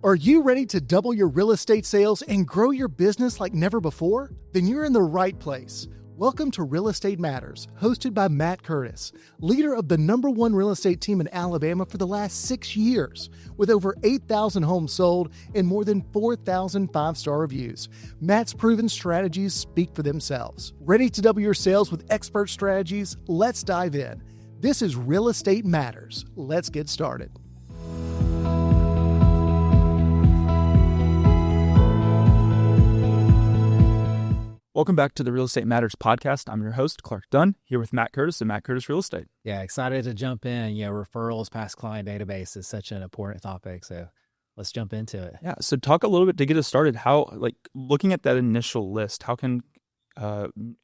Are you ready to double your real estate sales and grow your business like never before? Then you're in the right place. Welcome to Real Estate Matters, hosted by Matt Curtis, leader of the #1 real estate team in Alabama for the last 6 years, with over 8,000 homes sold and more than 4,000 five-star reviews. Matt's proven strategies speak for themselves. Ready to double your sales with expert strategies? Let's dive in. This is Real Estate Matters. Let's get started. Welcome back to the Real Estate Matters podcast. I'm your host, Clark Dunn, here with Matt Curtis and Matt Curtis Real Estate. Yeah, excited to jump in. Referrals, past client database is such an important topic. So let's jump into it. Yeah, so talk a little bit to get us started. How, looking at that initial list, how can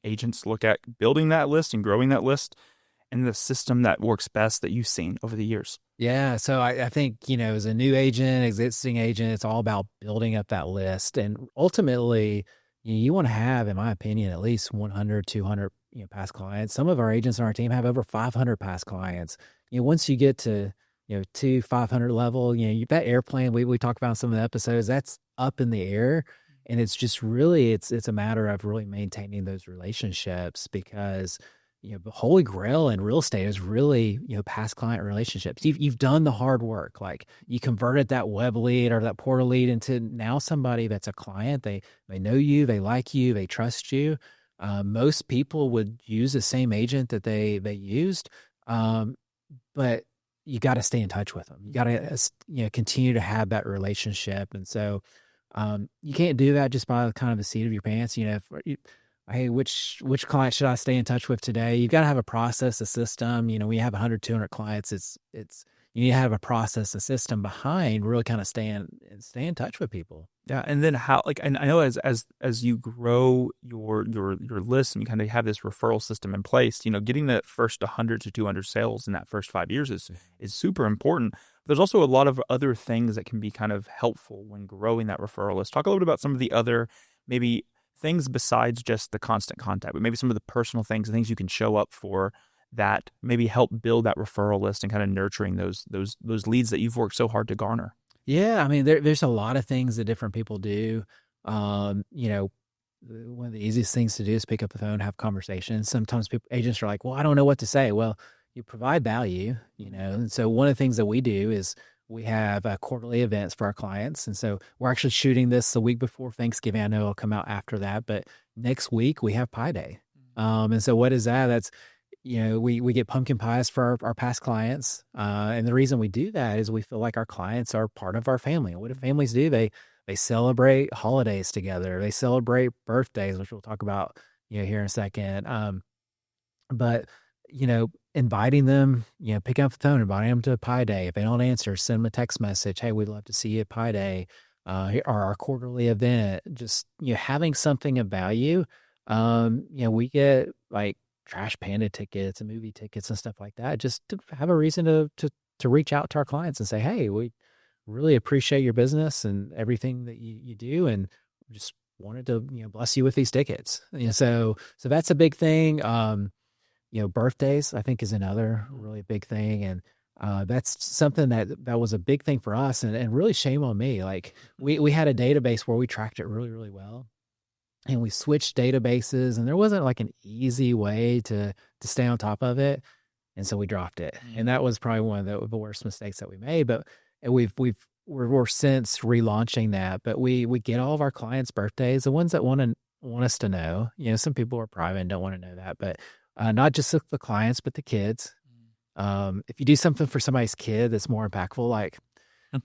agents look at building that list and growing that list and the system that works best that you've seen over the years? Yeah, so I think, as a new agent, existing agent, it's all about building up that list. And ultimately, you want to have, in my opinion, at least 100, 200, past clients. Some of our agents on our team have over 500 past clients. Once you get to, 500 level, that airplane we talked about in some of the episodes, that's up in the air. And it's just really, it's a matter of really maintaining those relationships because, the holy grail in real estate is really, past client relationships. You've done the hard work. Like you converted that web lead or that portal lead into now somebody that's a client. They know you, they like you, they trust you. Most people would use the same agent that they used, but you got to stay in touch with them. You got to, continue to have that relationship. And so you can't do that just by kind of the seat of your pants. Hey, which client should I stay in touch with today? You've got to have a process, a system. When you have 100, 200 clients, it's you need to have a process, a system behind really kind of stay in touch with people. Yeah, and then how? And I know as you grow your list and you kind of have this referral system in place, getting the first 100 to 200 sales in that first 5 years is super important. There's also a lot of other things that can be kind of helpful when growing that referral list. Talk a little bit about some of the other maybe things besides just the constant contact, but maybe some of the personal things and things you can show up for that maybe help build that referral list and kind of nurturing those leads that you've worked so hard to garner. Yeah, I mean, there's a lot of things that different people do. One of the easiest things to do is pick up the phone, have conversations. Sometimes agents are like, well, I don't know what to say. Well, you provide value, and so one of the things that we do is we have quarterly events for our clients. And so we're actually shooting this the week before Thanksgiving. I know it'll come out after that, but next week we have Pie Day. And so what is that? That's, we get pumpkin pies for our past clients. And the reason we do that is we feel like our clients are part of our family. And what do families do? They celebrate holidays together. They celebrate birthdays, which we'll talk about, here in a second. But inviting them, picking up the phone, inviting them to a Pie Day. If they don't answer, send them a text message. Hey, we'd love to see you at Pie Day, or our quarterly event. Just, having something of value. We get like Trash Panda tickets and movie tickets and stuff like that, just to have a reason to reach out to our clients and say, hey, we really appreciate your business and everything that you do. And just wanted to, bless you with these tickets. So that's a big thing. Birthdays, I think, is another really big thing. And that's something that was a big thing for us and really shame on me. Like we had a database where we tracked it really, really well. And we switched databases and there wasn't like an easy way to stay on top of it. And so we dropped it. And that was probably one of the worst mistakes that we made. But we're since relaunching that. But we get all of our clients' birthdays, the ones that want us to know. Some people are private and don't want to know that, but not just the clients, but the kids. If you do something for somebody's kid that's more impactful, like,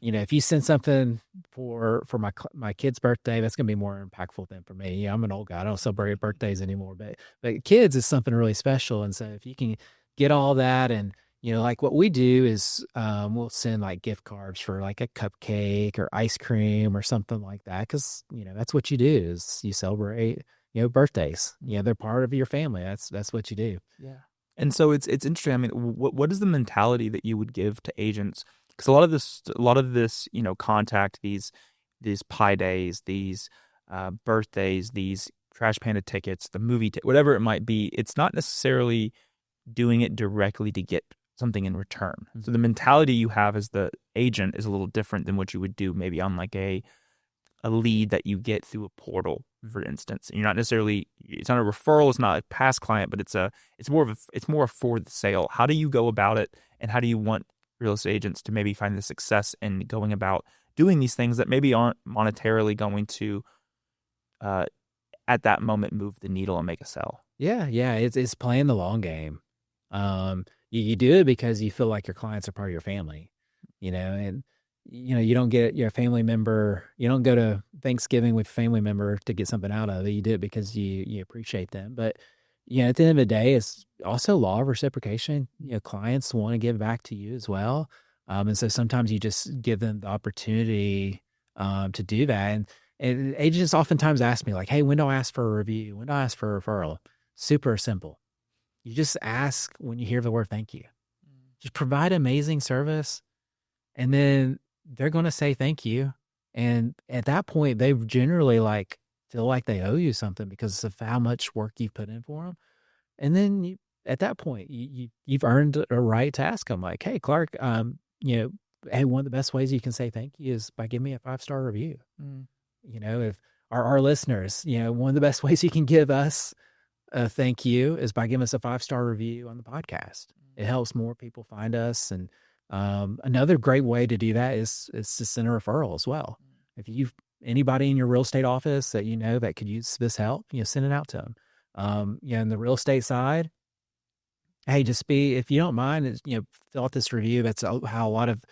if you send something for my kid's birthday, that's going to be more impactful than for me. I'm an old guy. I don't celebrate birthdays anymore, but kids is something really special. And so if you can get all that and, like what we do is we'll send like gift cards for like a cupcake or ice cream or something like that. Because, that's what you do is you celebrate birthdays. They're part of your family. That's what you do. Yeah. And so it's interesting. I mean, what is the mentality that you would give to agents? Because a lot of this, contact, these Pie Days, these birthdays, these Trash Panda tickets, the movie whatever it might be, it's not necessarily doing it directly to get something in return. So the mentality you have as the agent is a little different than what you would do maybe on like a lead that you get through a portal, for instance. And you're not necessarily, it's not a referral, it's not a past client, but it's more for the sale. How do you go about it, and how do you want real estate agents to maybe find the success in going about doing these things that maybe aren't monetarily going to at that moment move the needle and make a sell? Yeah, it's playing the long game. You do it because you feel like your clients are part of your family, and you don't get your family member, you don't go to Thanksgiving with a family member to get something out of it. You do it because you appreciate them. But at the end of the day, it's also law of reciprocation. Clients want to give back to you as well. And so sometimes you just give them the opportunity to do that. And agents oftentimes ask me like, hey, when do I ask for a review? When do I ask for a referral? Super simple. You just ask when you hear the word thank you. Just provide amazing service, and then they're going to say thank you. And at that point, they generally feel like they owe you something because of how much work you've put in for them. And then at that point, you've earned a right to ask them like, hey, Clark, hey, one of the best ways you can say thank you is by giving me a 5-star review. If our listeners, one of the best ways you can give us a thank you is by giving us a 5-star review on the podcast. It helps more people find us. And another great way to do that is to send a referral as well. If you've anybody in your real estate office that that could use this help, send it out to them. In the real estate side, hey, if you don't mind, fill out this review. That's how a lot of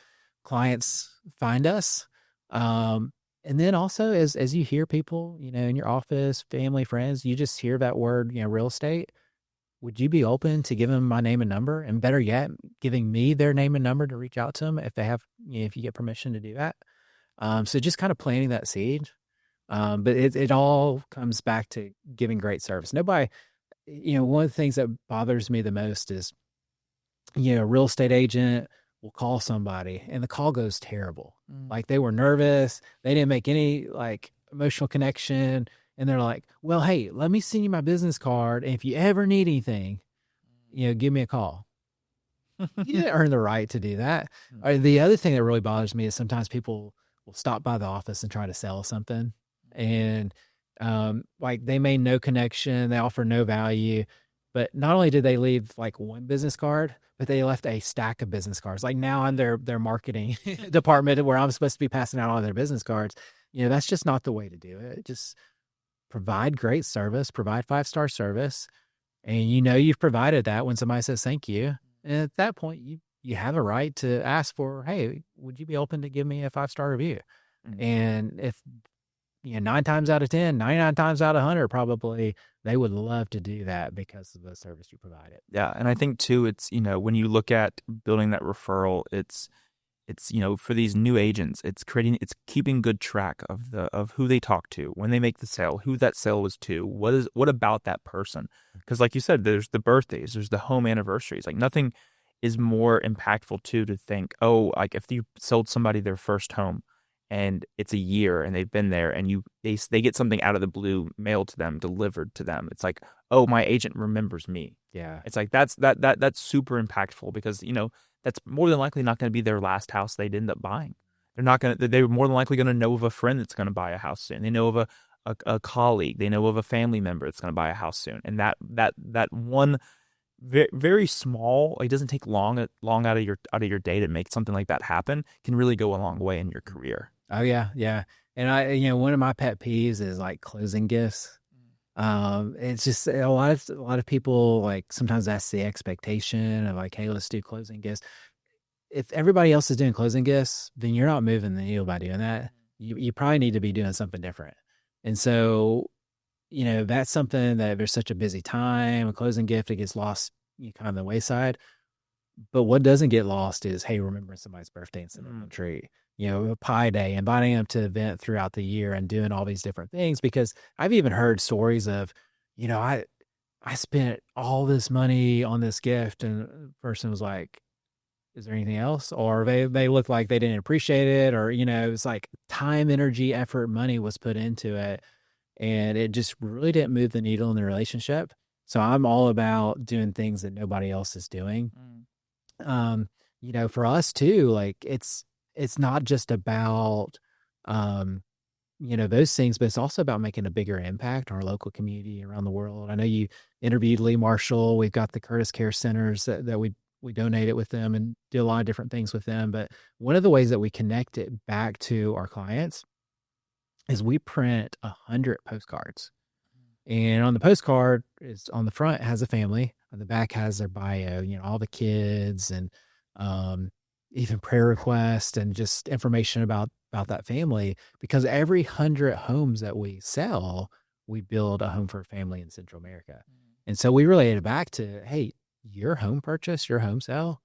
clients find us. And then also as you hear people, in your office, family, friends, you just hear that word, real estate. Would you be open to giving them my name and number? And better yet, giving me their name and number to reach out to them if they have, if you get permission to do that. So just kind of planting that seed. But it all comes back to giving great service. Nobody, one of the things that bothers me the most is, a real estate agent will call somebody and the call goes terrible. Like they were nervous. They didn't make any emotional connection. And they're like, well, hey, let me send you my business card. And if you ever need anything, give me a call. You didn't earn the right to do that. Or the other thing that really bothers me is sometimes people will stop by the office and try to sell something. And they made no connection. They offer no value. But not only did they leave one business card, but they left a stack of business cards. Now I'm their marketing department where I'm supposed to be passing out all their business cards. That's just not the way to do it. Just provide great service, provide 5-star service. And you've provided that when somebody says thank you. And at that point, you have a right to ask for, hey, would you be open to give me a 5-star review? And if 9 times out of 10, 99 times out of 100, probably they would love to do that because of the service you provided. Yeah. And I think too, it's, when you look at building that referral, it's, for these new agents, it's keeping good track of who they talk to, when they make the sale, who that sale was to, what about that person? Because like you said, there's the birthdays, there's the home anniversaries, nothing is more impactful to think, if you sold somebody their first home, and it's a year and they've been there and they get something out of the blue mailed to them, delivered to them. It's like, oh, my agent remembers me. Yeah. It's like that's super impactful because, that's more than likely not going to be their last house they'd end up buying. They're more than likely going to know of a friend that's going to buy a house soon. They know of a colleague, they know of a family member that's going to buy a house soon. And that one very, very small, it doesn't take long out of your day to make something like that happen, can really go a long way in your career. Oh yeah. Yeah. And one of my pet peeves is closing gifts. It's just a lot of people sometimes that's the expectation of hey, let's do closing gifts. If everybody else is doing closing gifts, then you're not moving the needle by doing that. You probably need to be doing something different. And so, that's something that there's such a busy time, a closing gift, it gets lost kind of on the wayside. But what doesn't get lost is, hey, remembering somebody's birthday and sending them a treat. A pie day, inviting them to an event throughout the year and doing all these different things. Because I've even heard stories of, I spent all this money on this gift, and the person was like, is there anything else? Or they looked like they didn't appreciate it, or, it's time, energy, effort, money was put into it. And it just really didn't move the needle in the relationship. So I'm all about doing things that nobody else is doing. For us too, it's not just about, those things, but it's also about making a bigger impact on our local community around the world. I know you interviewed Lee Marshall. We've got the Curtis Care Centers that we donated with them and do a lot of different things with them. But one of the ways that we connect it back to our clients is we print 100 postcards. And on the postcard is on the front has a family, on the back has their bio, all the kids and even prayer requests and just information about that family, because every 100 homes that we sell, we build a home for a family in Central America. And so we related it back to, hey, your home purchase, your home sale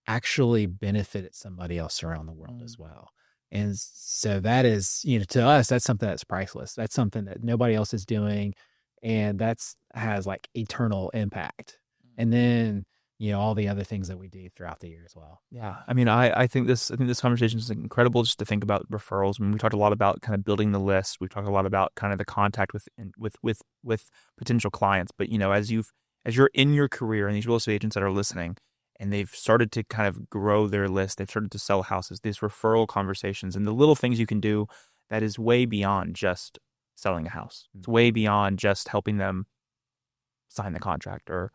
actually benefited somebody else around the world as well. And so that is, to us, that's something that's priceless. That's something that nobody else is doing. And has like eternal impact. And then, all the other things that we do throughout the year as well. Yeah. I mean, I think this conversation is incredible just to think about referrals. I mean, we talked a lot about kind of building the list. We talked a lot about kind of the contact with potential clients. But, as you're in your career and these real estate agents that are listening and they've started to kind of grow their list, they've started to sell houses, these referral conversations and the little things you can do that is way beyond just selling a house. It's way beyond just helping them sign the contract or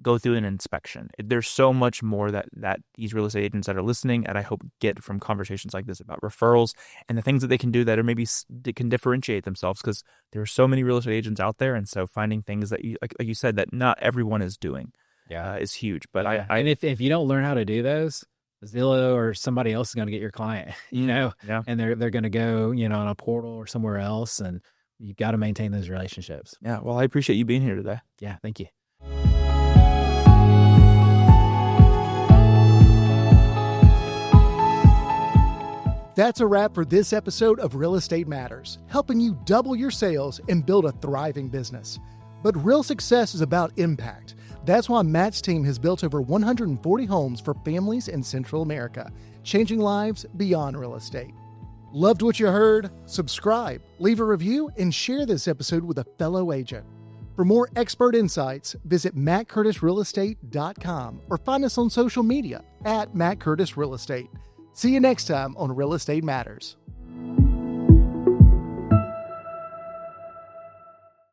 go through an inspection. There's so much more that these real estate agents that are listening, and I hope get from conversations like this about referrals and the things that they can do that are maybe they can differentiate themselves, because there are so many real estate agents out there, and so finding things that like you said that not everyone is doing, is huge. But and if you don't learn how to do those, Zillow or somebody else is going to get your client, and they're going to go, on a portal or somewhere else, and you've got to maintain those relationships. Yeah. Well, I appreciate you being here today. Yeah. Thank you. That's a wrap for this episode of Real Estate Matters, helping you double your sales and build a thriving business. But real success is about impact. That's why Matt's team has built over 140 homes for families in Central America, changing lives beyond real estate. Loved what you heard? Subscribe, leave a review, and share this episode with a fellow agent. For more expert insights, visit mattcurtisrealestate.com or find us on social media @MattCurtisRealEstate. See you next time on Real Estate Matters.